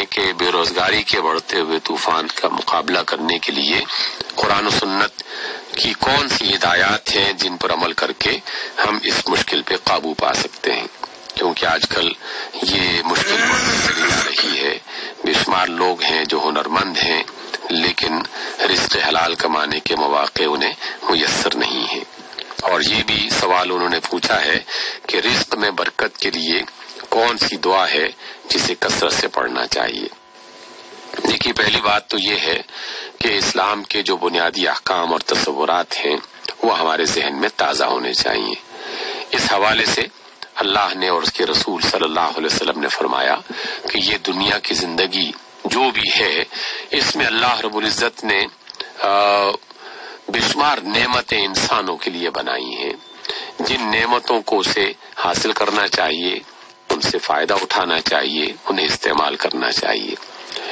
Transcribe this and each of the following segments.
ہیں کہ بے روزگاری کے بڑھتے ہوئے طوفان کا مقابلہ کرنے کے لیے قرآن و سنت کی کون سی ہدایات ہیں جن پر عمل کر کے ہم اس مشکل پہ قابو پا سکتے ہیں، کیونکہ آج کل یہ مشکل بڑھتی چلی جا رہی ہے۔ بے شمار لوگ ہیں جو ہنرمند ہیں لیکن رزق حلال کمانے کے مواقع انہیں میسر نہیں ہیں۔ اور یہ بھی سوال انہوں نے پوچھا ہے کہ رزق میں برکت کے لیے کون سی دعا ہے جسے کثرت سے پڑھنا چاہیے۔ دیکھیے، پہلی بات تو یہ ہے کہ اسلام کے جو بنیادی احکام اور تصورات ہیں وہ ہمارے ذہن میں تازہ ہونے چاہیے۔ اس حوالے سے اللہ نے اور اس کے رسول صلی اللہ علیہ وسلم نے فرمایا کہ یہ دنیا کی زندگی جو بھی ہے اس میں اللہ رب العزت نے بے شمار نعمتیں انسانوں کے لیے بنائی ہیں، جن نعمتوں کو اسے حاصل کرنا چاہیے، ان سے فائدہ اٹھانا چاہیے، انہیں استعمال کرنا چاہیے۔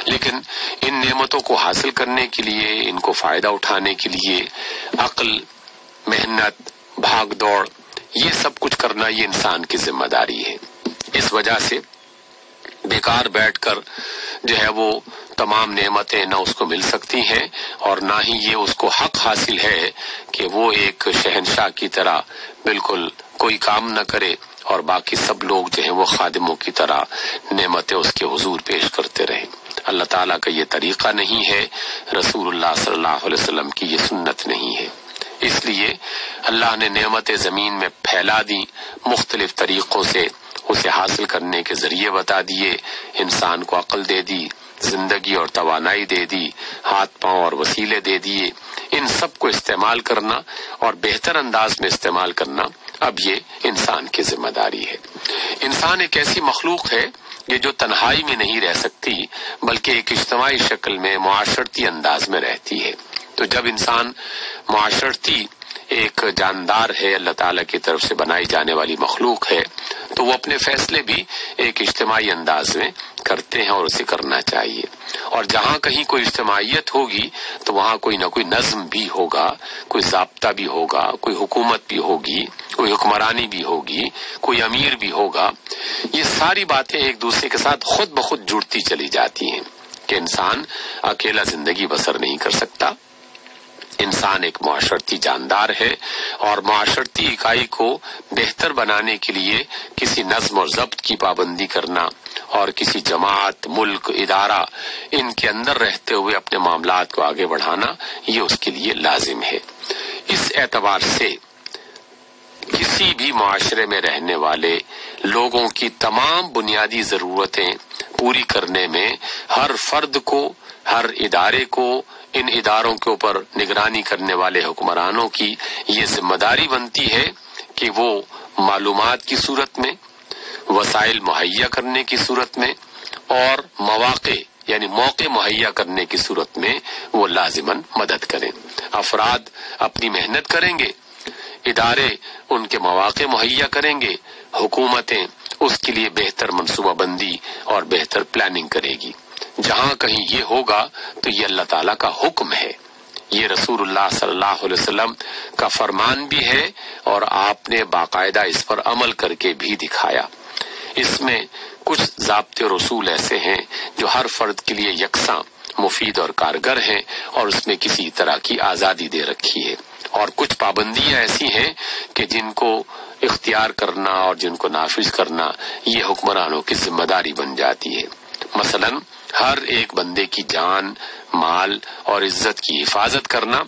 لیکن ان نعمتوں کو حاصل کرنے کے لیے، ان کو فائدہ اٹھانے کے لیے عقل، محنت، بھاگ دوڑ، یہ سب کچھ کرنا یہ انسان کی ذمہ داری ہے۔ اس وجہ سے بیکار بیٹھ کر جو ہے وہ تمام نعمتیں نہ اس کو مل سکتی ہیں اور نہ ہی یہ اس کو حق حاصل ہے کہ وہ ایک شہنشاہ کی طرح بالکل کوئی کام نہ کرے اور باقی سب لوگ جو ہیں وہ خادموں کی طرح نعمتیں اس کے حضور پیش کرتے رہیں۔ اللہ تعالیٰ کا یہ طریقہ نہیں ہے، رسول اللہ صلی اللہ علیہ وسلم کی یہ سنت نہیں ہے۔ اس لیے اللہ نے نعمتیں زمین میں پھیلا دی، مختلف طریقوں سے اسے حاصل کرنے کے ذریعے بتا دیے، انسان کو عقل دے دی، زندگی اور توانائی دے دی، ہاتھ پاؤں اور وسیلے دے دیے۔ ان سب کو استعمال کرنا اور بہتر انداز میں استعمال کرنا اب یہ انسان کی ذمہ داری ہے۔ انسان ایک ایسی مخلوق ہے یہ جو تنہائی میں نہیں رہ سکتی بلکہ ایک اجتماعی شکل میں معاشرتی انداز میں رہتی ہے۔ تو جب انسان معاشرتی ایک جاندار ہے، اللہ تعالیٰ کی طرف سے بنائی جانے والی مخلوق ہے، تو وہ اپنے فیصلے بھی ایک اجتماعی انداز میں کرتے ہیں اور اسے کرنا چاہیے۔ اور جہاں کہیں کوئی اجتماعیت ہوگی تو وہاں کوئی نہ کوئی نظم بھی ہوگا، کوئی ضابطہ بھی ہوگا، کوئی حکومت بھی ہوگی، کوئی حکمرانی بھی ہوگی، کوئی امیر بھی ہوگا۔ یہ ساری باتیں ایک دوسرے کے ساتھ خود بخود جڑتی چلی جاتی ہیں کہ انسان اکیلا زندگی بسر نہیں کر سکتا۔ انسان ایک معاشرتی جاندار ہے اور معاشرتی اکائی کو بہتر بنانے کے لیے کسی نظم اور ضبط کی پابندی کرنا اور کسی جماعت، ملک، ادارہ ان کے اندر رہتے ہوئے اپنے معاملات کو آگے بڑھانا یہ اس کے لیے لازم ہے۔ اس اعتبار سے کسی بھی معاشرے میں رہنے والے لوگوں کی تمام بنیادی ضرورتیں پوری کرنے میں ہر فرد کو، ہر ادارے کو، ان اداروں کے اوپر نگرانی کرنے والے حکمرانوں کی یہ ذمہ داری بنتی ہے کہ وہ معلومات کی صورت میں، وسائل مہیا کرنے کی صورت میں اور مواقع یعنی موقع مہیا کرنے کی صورت میں وہ لازماً مدد کریں۔ افراد اپنی محنت کریں گے، ادارے ان کے مواقع مہیا کریں گے، حکومتیں اس کے لیے بہتر منصوبہ بندی اور بہتر پلاننگ کرے گی۔ جہاں کہیں یہ ہوگا تو یہ اللہ تعالیٰ کا حکم ہے، یہ رسول اللہ صلی اللہ علیہ وسلم کا فرمان بھی ہے اور آپ نے باقاعدہ اس پر عمل کر کے بھی دکھایا۔ اس میں کچھ ضابطے اور اصول ایسے ہیں جو ہر فرد کے لیے یکساں مفید اور کارگر ہیں اور اس میں کسی طرح کی آزادی دے رکھی ہے، اور کچھ پابندیاں ایسی ہیں کہ جن کو اختیار کرنا اور جن کو نافذ کرنا یہ حکمرانوں کی ذمہ داری بن جاتی ہے۔ مثلا ہر ایک بندے کی جان، مال اور عزت کی حفاظت کرنا،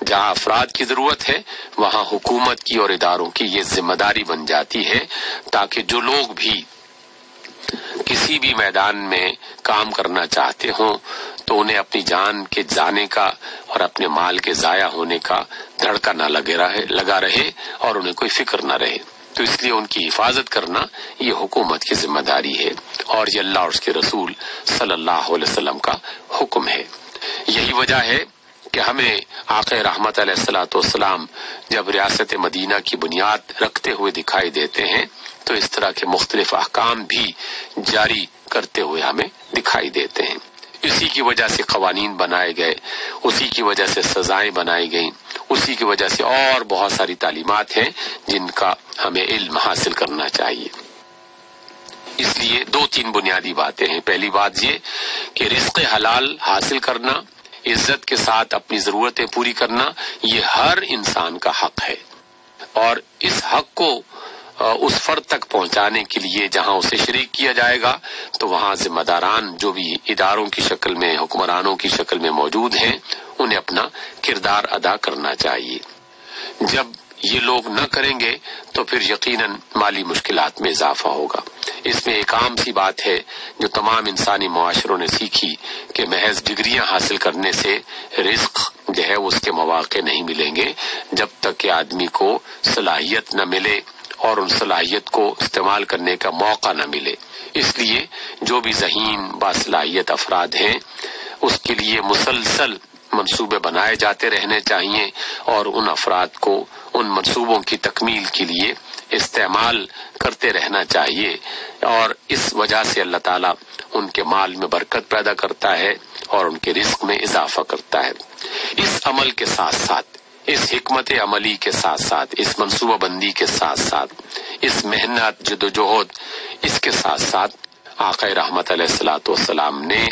جہاں افراد کی ضرورت ہے وہاں حکومت کی اور اداروں کی یہ ذمہ داری بن جاتی ہے تاکہ جو لوگ بھی کسی بھی میدان میں کام کرنا چاہتے ہوں تو انہیں اپنی جان کے جانے کا اور اپنے مال کے ضائع ہونے کا دھڑکا نہ لگا رہے اور انہیں کوئی فکر نہ رہے۔ تو اس لیے ان کی حفاظت کرنا یہ حکومت کی ذمہ داری ہے اور یہ اللہ اور اس کے رسول صلی اللہ علیہ وسلم کا حکم ہے۔ یہی وجہ ہے کہ ہمیں آقا رحمت علیہ الصلوۃ والسلام جب ریاست مدینہ کی بنیاد رکھتے ہوئے دکھائی دیتے ہیں تو اس طرح کے مختلف احکام بھی جاری کرتے ہوئے ہمیں دکھائی دیتے ہیں۔ اسی کی وجہ سے قوانین بنائے گئے، اسی کی وجہ سے سزائیں بنائی گئیں، اسی کی وجہ سے اور بہت ساری تعلیمات ہیں جن کا ہمیں علم حاصل کرنا چاہیے۔ اس لیے 2-3 بنیادی باتیں ہیں۔ پہلی بات یہ کہ رزق حلال حاصل کرنا، عزت کے ساتھ اپنی ضرورتیں پوری کرنا، یہ ہر انسان کا حق ہے، اور اس حق کو اس فرد تک پہنچانے کے لیے جہاں اسے شریک کیا جائے گا تو وہاں ذمہ داران جو بھی اداروں کی شکل میں، حکمرانوں کی شکل میں موجود ہیں، انہیں اپنا کردار ادا کرنا چاہیے۔ جب یہ لوگ نہ کریں گے تو پھر یقیناً مالی مشکلات میں اضافہ ہوگا۔ اس میں ایک عام سی بات ہے جو تمام انسانی معاشروں نے سیکھی کہ محض ڈگریاں حاصل کرنے سے رزق جو ہے اس کے مواقع نہیں ملیں گے جب تک کہ آدمی کو صلاحیت نہ ملے اور ان صلاحیت کو استعمال کرنے کا موقع نہ ملے۔ اس لیے جو بھی ذہین باصلاحیت افراد ہیں اس کے لیے مسلسل منصوبے بنائے جاتے رہنے چاہیے اور ان افراد کو ان منصوبوں کی تکمیل کے لیے استعمال کرتے رہنا چاہیے، اور اس وجہ سے اللہ تعالیٰ ان کے مال میں برکت پیدا کرتا ہے اور ان کے رزق میں اضافہ کرتا ہے۔ اس عمل کے ساتھ ساتھ، اس حکمت عملی کے ساتھ ساتھ، اس منصوبہ بندی کے ساتھ ساتھ، اس محنت جدوجہد، اس کے ساتھ ساتھ آقا رحمت علیہ الصلوۃ والسلام نے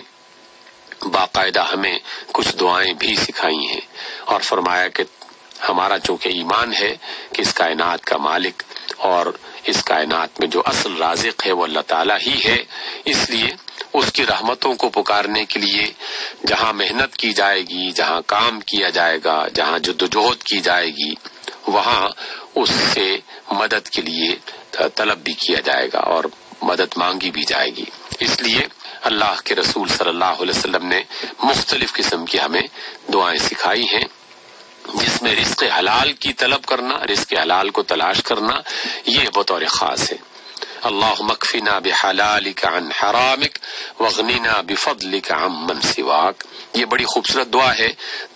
باقاعدہ ہمیں کچھ دعائیں بھی سکھائی ہیں اور فرمایا کہ ہمارا چونکہ ایمان ہے کہ اس کائنات کا مالک اور اس کائنات میں جو اصل رازق ہے وہ اللہ تعالیٰ ہی ہے، اس لیے اس کی رحمتوں کو پکارنے کے لیے جہاں محنت کی جائے گی، جہاں کام کیا جائے گا، جہاں جدوجہد کی جائے گی، وہاں اس سے مدد کے لیے طلب بھی کیا جائے گا اور مدد مانگی بھی جائے گی۔ اس لیے اللہ کے رسول صلی اللہ علیہ وسلم نے مختلف قسم کی ہمیں دعائیں سکھائی ہیں، جس میں رزق حلال کی طلب کرنا، رزق حلال کو تلاش کرنا، یہ بطور خاص ہے۔ اللہم اکفنا بحلالک عن حرامک واغننا بفضلک عمن سواک۔ یہ بڑی خوبصورت دعا ہے،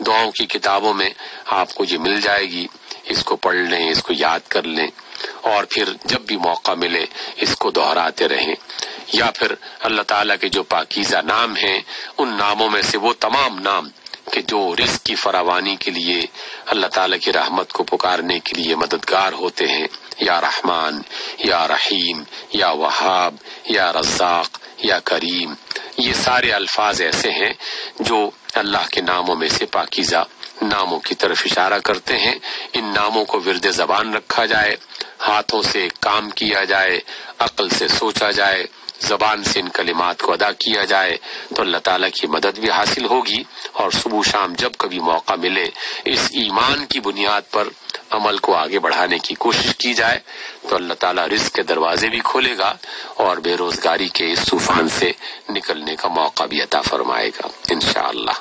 دعاؤں کی کتابوں میں آپ کو یہ مل جائے گی، اس کو پڑھ لیں، اس کو یاد کر لیں، اور پھر جب بھی موقع ملے اس کو دہراتے رہیں، یا پھر اللہ تعالیٰ کے جو پاکیزہ نام ہیں ان ناموں میں سے وہ تمام نام کہ جو رزق کی فراوانی کے لیے، اللہ تعالیٰ کی رحمت کو پکارنے کے لیے مددگار ہوتے ہیں، یا رحمان، یا رحیم، یا وہاب، یا رزاق، یا کریم، یہ سارے الفاظ ایسے ہیں جو اللہ کے ناموں میں سے پاکیزہ ناموں کی طرف اشارہ کرتے ہیں۔ ان ناموں کو ورد زبان رکھا جائے، ہاتھوں سے کام کیا جائے، عقل سے سوچا جائے، زبان سے ان کلمات کو ادا کیا جائے تو اللہ تعالیٰ کی مدد بھی حاصل ہوگی، اور صبح شام جب کبھی موقع ملے اس ایمان کی بنیاد پر عمل کو آگے بڑھانے کی کوشش کی جائے تو اللہ تعالیٰ رزق کے دروازے بھی کھولے گا اور بے روزگاری کے اس طوفان سے نکلنے کا موقع بھی عطا فرمائے گا انشاءاللہ۔